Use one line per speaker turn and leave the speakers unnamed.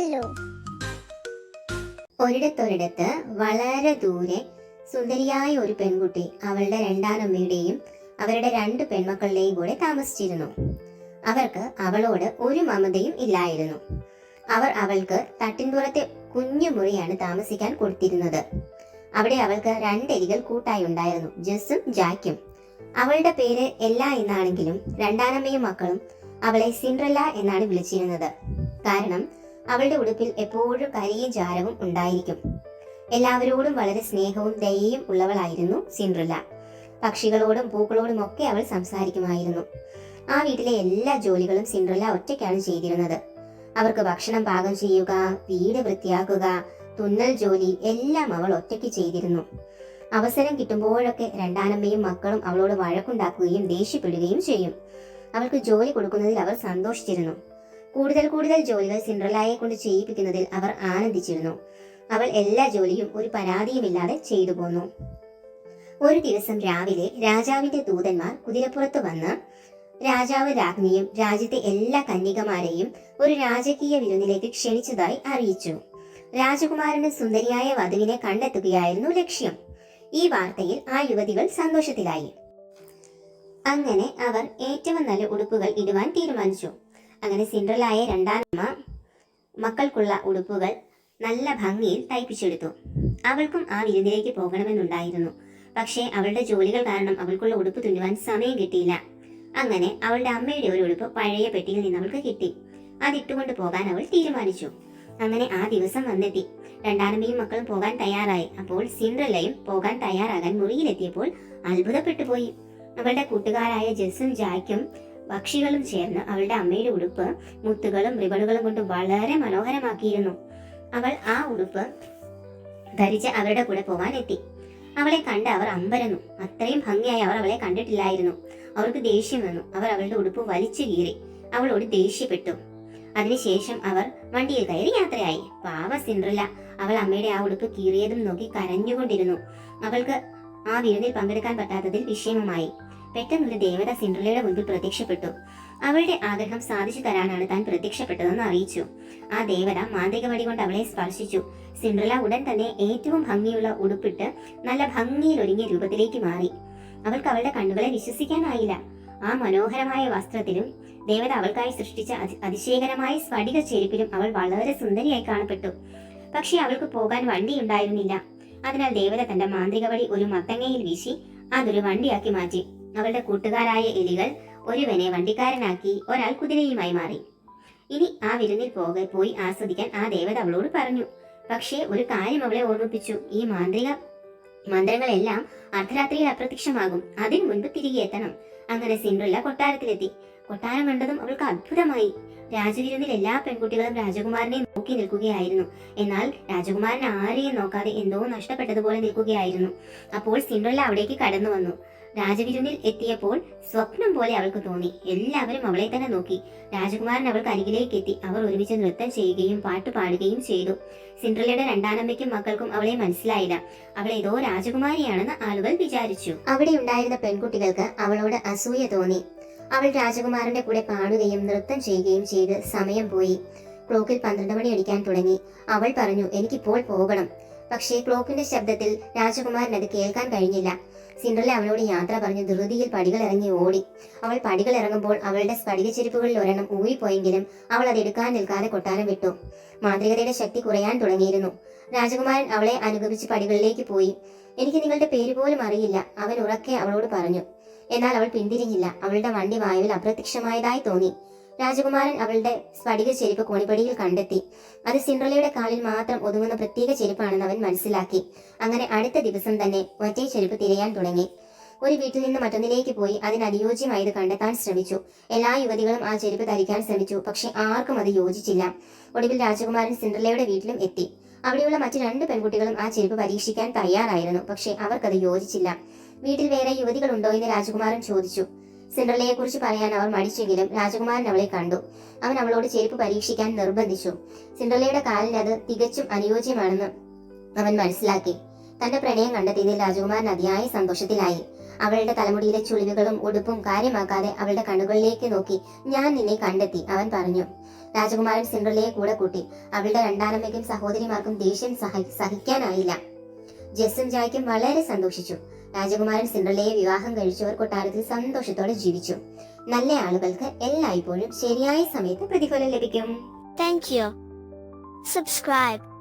കേട്ടല്ലോ.
ഒരിടത്തൊരിടത്ത് വളരെ ദൂരെ സുന്ദരിയായ ഒരു പെൺകുട്ടി അവളുടെ രണ്ടാനമ്മയുടെയും അവരുടെ 2 പെൺമക്കളുടെയും കൂടെ താമസിച്ചിരുന്നു. അവർക്ക് അവളോട് ഒരു മമതയും ഇല്ലായിരുന്നു. അവർ അവൾക്ക് തട്ടിൻപുറത്തെ കുഞ്ഞു മുറിയാണ് താമസിക്കാൻ കൊടുത്തിരുന്നത്. അവിടെ അവൾക്ക് 2 എലികൾ കൂട്ടായി ഉണ്ടായിരുന്നു, ജസ്സും ജാക്കും. അവളുടെ പേര് എല്ല എന്നാണെങ്കിലും രണ്ടാനമ്മയും മക്കളും അവളെ സിൻഡ്രല്ല എന്നാണ് വിളിച്ചിരുന്നത്. കാരണം അവളുടെ ഉടുപ്പിൽ എപ്പോഴും കരിയും ചാരവും ഉണ്ടായിരിക്കും. എല്ലാവരോടും വളരെ സ്നേഹവും ദയയും ഉള്ളവളായിരുന്നു സിൻഡ്രല്ല. പക്ഷികളോടും പൂക്കളോടും ഒക്കെ അവൾ സംസാരിക്കുമായിരുന്നു. ആ വീട്ടിലെ എല്ലാ ജോലികളും സിൻഡ്രല്ല ഒറ്റയ്ക്കാണ് ചെയ്തിരുന്നത്. അവർക്ക് ഭക്ഷണം പാകം ചെയ്യുക, വീട് വൃത്തിയാക്കുക, തുന്നൽ ജോലി എല്ലാം അവൾ ഒറ്റയ്ക്ക് ചെയ്തിരുന്നു. അവസരം കിട്ടുമ്പോഴൊക്കെ രണ്ടാനമ്മയും മക്കളും അവളോട് വഴക്കുണ്ടാക്കുകയും ദേഷ്യപ്പെടുകയും ചെയ്യും. അവൾക്ക് ജോലി കൊടുക്കുന്നതിൽ അവർ സന്തോഷിച്ചിരുന്നു. കൂടുതൽ കൂടുതൽ ജോലികൾ സിൻഡ്രല്ലയെ കൊണ്ട് ചെയ്യിപ്പിക്കുന്നതിൽ അവർ ആനന്ദിച്ചിരുന്നു. അവൾ എല്ലാ ജോലിയും ഒരു പരാതിയുമില്ലാതെ ചെയ്തു പോന്നു. ഒരു ദിവസം രാവിലെ രാജാവിന്റെ ദൂതന്മാർ കുതിരപ്പുറത്ത് വന്ന് രാജാവ് രാജ്ഞിയും രാജ്യത്തെ എല്ലാ കന്യകമാരെയും ഒരു രാജകീയ വിരുന്നിലേക്ക് ക്ഷണിച്ചതായി അറിയിച്ചു. രാജകുമാരന് സുന്ദരിയായ വധുവിനെ കണ്ടെത്തുകയായിരുന്നു ലക്ഷ്യം. ഈ വാർത്തയിൽ ആ യുവതികൾ സന്തോഷത്തിലായി. അങ്ങനെ അവർ ഏറ്റവും നല്ല ഉടുപ്പുകൾ ഇടുവാൻ തീരുമാനിച്ചു. അങ്ങനെ സിൻഡ്രല്ലയെ രണ്ടാനമ്മ മക്കൾക്കുള്ള ഉടുപ്പുകൾ നല്ല ഭംഗിയിൽ തയ്പ്പിച്ചെടുത്തു. അവൾക്കും ആ വിരുന്നിലേക്ക് പോകണമെന്നുണ്ടായിരുന്നു. പക്ഷേ അവളുടെ ജോലികൾ കാരണം അവൾക്കുള്ള ഉടുപ്പ് തുന്നുവാൻ സമയം കിട്ടിയില്ല. അങ്ങനെ അവളുടെ അമ്മയുടെ ഒരു ഉടുപ്പ് പഴയ പെട്ടിയിൽ നിന്ന് അവൾക്ക് കിട്ടി. അതിട്ടുകൊണ്ട് പോകാൻ അവൾ തീരുമാനിച്ചു. അങ്ങനെ ആ ദിവസം വന്നെത്തി. രണ്ടാനമ്മയും മക്കളും പോകാൻ തയ്യാറായി. അപ്പോൾ സിൻഡ്രല്ലയും പോകാൻ തയ്യാറാകാൻ മുറിയിലെത്തിയപ്പോൾ അത്ഭുതപ്പെട്ടു പോയി. അവളുടെ കൂട്ടുകാരായ ജസ്സും ജാക്കും പക്ഷികളും ചേർന്ന് അവളുടെ അമ്മയുടെ ഉടുപ്പ് മുത്തുകളും റിബണുകളും കൊണ്ട് വളരെ മനോഹരമാക്കിയിരുന്നു. അവൾ ആ ഉടുപ്പ് ധരിച്ച് അവരുടെ കൂടെ പോകാൻ എത്തി. അവളെ കണ്ട് അവർ അമ്പരന്നു. അത്രയും ഭംഗിയായി അവർ അവളെ കണ്ടിട്ടില്ലായിരുന്നു. അവർക്ക് ദേഷ്യം വന്നു. അവർ അവളുടെ ഉടുപ്പ് വലിച്ചു കീറി. അവളോട് ദേഷ്യപ്പെട്ടു. അതിനുശേഷം അവർ വണ്ടിയിൽ കയറി യാത്രയായി. പാവ സിൻഡ്രല്ല അവൾ അമ്മയുടെ ആ ഉടുപ്പ് കീറിയതും നോക്കി കരഞ്ഞുകൊണ്ടിരുന്നു. അവൾക്ക് ആ വിരുന്നിൽ പങ്കെടുക്കാൻ പറ്റാത്തതിൽ വിഷമമായി. പെട്ടെന്നൊരു ദേവത സിൻഡ്രല്ലയുടെ മുൻപിൽ പ്രത്യക്ഷപ്പെട്ടു. അവളുടെ ആഗ്രഹം സാധിച്ചു തരാനാണ് താൻ പ്രത്യക്ഷപ്പെട്ടതെന്ന് അറിയിച്ചു. ആ ദേവത മാന്ത്രിക വടി കൊണ്ട് അവളെ സ്പർശിച്ചു. സിൻഡ്രല്ല ഉടൻ തന്നെ ഏറ്റവും ഭംഗിയുള്ള ഉടുപ്പിട്ട് നല്ല ഭംഗിയിൽ ഒരുങ്ങിയ രൂപത്തിലേക്ക് മാറി. അവൾക്ക് അവളുടെ കണ്ണുകളെ വിശ്വസിക്കാനായില്ല. ആ മനോഹരമായ വസ്ത്രത്തിലും ദേവത അവൾക്കായി സൃഷ്ടിച്ച അതിശയകരമായ സ്ഫടിക ചെരുപ്പിലും അവൾ വളരെ സുന്ദരിയായി കാണപ്പെട്ടു. പക്ഷെ അവൾക്ക് പോകാൻ വണ്ടി ഉണ്ടായിരുന്നില്ല. അതിനാൽ ദേവത തന്റെ മാന്ത്രിക വടി ഒരു മത്തങ്ങയിൽ വീശി അതൊരു വണ്ടിയാക്കി മാറ്റി. അവളുടെ കൂട്ടുകാരായ എലികൾ ഒരുവനെ വണ്ടിക്കാരനാക്കി, ഒരാൾ കുതിരയുമായി മാറി. ഇനി ആ വിരുന്നിൽ പോയി ആസ്വദിക്കാൻ ആ ദേവത അവളോട് പറഞ്ഞു. പക്ഷേ ഒരു കാര്യം അവളെ ഓർമ്മിപ്പിച്ചു. ഈ മന്ത്രങ്ങളെല്ലാം അർദ്ധരാത്രിയിൽ അപ്രത്യക്ഷമാകും. അതിനു മുൻപ് തിരികെ എത്തണം. അങ്ങനെ സിൻഡ്രല്ല കൊട്ടാരത്തിലെത്തി. കൊട്ടാരം കണ്ടതും അവൾക്ക് അത്ഭുതമായി. രാജവിരുന്നിൽ എല്ലാ പെൺകുട്ടികളും രാജകുമാരനെ നോക്കി നിൽക്കുകയായിരുന്നു. എന്നാൽ രാജകുമാരൻ ആരെയും നോക്കാതെ എന്തോ നഷ്ടപ്പെട്ടതുപോലെ നിൽക്കുകയായിരുന്നു. അപ്പോൾ സിൻഡ്രല്ല അവിടേക്ക് കടന്നു വന്നു. രാജവിരുന്നിൽ എത്തിയപ്പോൾ സ്വപ്നം പോലെ അവൾക്ക് തോന്നി. എല്ലാവരും അവളെ തന്നെ നോക്കി. രാജകുമാരൻ അവൾക്ക് അരികിലേക്ക് എത്തി. അവർ ഒരുമിച്ച് നൃത്തം ചെയ്യുകയും പാട്ട് പാടുകയും ചെയ്തു. സിൻഡ്രല്ലയുടെ രണ്ടാനമ്മയ്ക്കും മക്കൾക്കും അവളെ മനസ്സിലായില്ല. അവൾ ഏതോ രാജകുമാരിയാണെന്ന് ആളുകൾ വിചാരിച്ചു. അവിടെ ഉണ്ടായിരുന്ന പെൺകുട്ടികൾക്ക് അവളോട് അസൂയ തോന്നി. അവൾ രാജകുമാരന്റെ കൂടെ പാടുകയും നൃത്തം ചെയ്യുകയും ചെയ്ത് സമയം പോയി. ക്ലോക്കിൽ 12 മണി അടിക്കാൻ തുടങ്ങി. അവൾ പറഞ്ഞു, എനിക്കിപ്പോൾ പോകണം. പക്ഷേ ക്ലോക്കിന്റെ ശബ്ദത്തിൽ രാജകുമാരൻ അത് കേൾക്കാൻ കഴിഞ്ഞില്ല. സിൻഡ്രല്ല അവളോട് യാത്ര പറഞ്ഞ് ധൃതിയിൽ പടികൾ ഇറങ്ങി ഓടി. അവൾ പടികൾ ഇറങ്ങുമ്പോൾ അവളുടെ സ്ഫടിക ചെരുപ്പുകളിൽ ഒരെണ്ണം ഊരിപ്പോയെങ്കിലും അവൾ അത് എടുക്കാൻ നിൽക്കാതെ കൊട്ടാരം വിട്ടു. മാന്ത്രികതയുടെ ശക്തി കുറയാൻ തുടങ്ങിയിരുന്നു. രാജകുമാരൻ അവളെ അനുഗമിച്ച് പടികളിലേക്ക് പോയി. എനിക്ക് നിങ്ങളുടെ പേര് പോലും അറിയില്ല, അവൻ ഉറക്കെ അവളോട് പറഞ്ഞു. എന്നാൽ അവൾ പിന്തിരിഞ്ഞില്ല. അവളുടെ വണ്ടി വായുവിൽ അപ്രത്യക്ഷമായതായി തോന്നി. രാജകുമാരൻ അവളുടെ സ്ഫടിക ചെരുപ്പ് കോണിപ്പടിയിൽ കണ്ടെത്തി. അത് സിൻഡ്രല്ലയുടെ കാലിൽ മാത്രം ഒതുങ്ങുന്ന പ്രത്യേക ചെരുപ്പാണെന്ന് അവൻ മനസ്സിലാക്കി. അങ്ങനെ അടുത്ത ദിവസം തന്നെ മറ്റേ ചെരുപ്പ് തിരയാൻ തുടങ്ങി. ഒരു വീട്ടിൽ നിന്ന് മറ്റൊന്നിലേക്ക് പോയി അതിനനുയോജ്യമായത് കണ്ടെത്താൻ ശ്രമിച്ചു. എല്ലാ യുവതികളും ആ ചെരുപ്പ് ധരിക്കാൻ ശ്രമിച്ചു. പക്ഷെ ആർക്കും അത് യോജിച്ചില്ല. ഒടുവിൽ രാജകുമാരൻ സിൻഡ്രല്ലയുടെ വീട്ടിലും എത്തി. അവിടെയുള്ള മറ്റു 2 പെൺകുട്ടികളും ആ ചെരുപ്പ് പരീക്ഷിക്കാൻ തയ്യാറായിരുന്നു. പക്ഷെ അവർക്കത് യോജിച്ചില്ല. വീട്ടിൽ വേറെ യുവതികളുണ്ടോ എന്ന് രാജകുമാരൻ ചോദിച്ചു. സിൻഡ്രല്ലയെ കുറിച്ച് പറയാൻ അവർ മടിച്ചെങ്കിലും രാജകുമാരൻ അവളെ കണ്ടു. അവൻ അവളോട് ചെരുപ്പ് പരീക്ഷിക്കാൻ നിർബന്ധിച്ചു. സിൻഡ്രല്ലയുടെ കാലിന് അത് തികച്ചും അനുയോജ്യമാണെന്ന് അവൻ മനസ്സിലാക്കി. തന്റെ പ്രണയം കണ്ടെത്തിയതിൽ രാജകുമാരൻ അതിയായ സന്തോഷത്തിലായി. അവളുടെ തലമുടിയിലെ ചുളിവുകളും ഉടുപ്പും കാര്യമാക്കാതെ അവളുടെ കണ്ണുകളിലേക്ക് നോക്കി ഞാൻ നിന്നെ കണ്ടെത്തി അവൻ പറഞ്ഞു. രാജകുമാരൻ സിൻഡ്രല്ലയെ കൂടെ കൂട്ടി. അവളുടെ രണ്ടാനമ്മയ്ക്കും സഹോദരിമാർക്കും ദേഷ്യം സഹിക്കാനായില്ല. ജെസ്സും ജായ്ക്കും വളരെ സന്തോഷിച്ചു. രാജകുമാരൻ സിൻഡ്രല്ലയെ വിവാഹം കഴിച്ചവർ കൊട്ടാരത്തിൽ സന്തോഷത്തോടെ ജീവിച്ചു. നല്ല ആളുകൾക്ക് എല്ലായ്പ്പോഴും ശരിയായ സമയത്ത് പ്രതിഫലം ലഭിക്കും.
Thank you. Subscribe.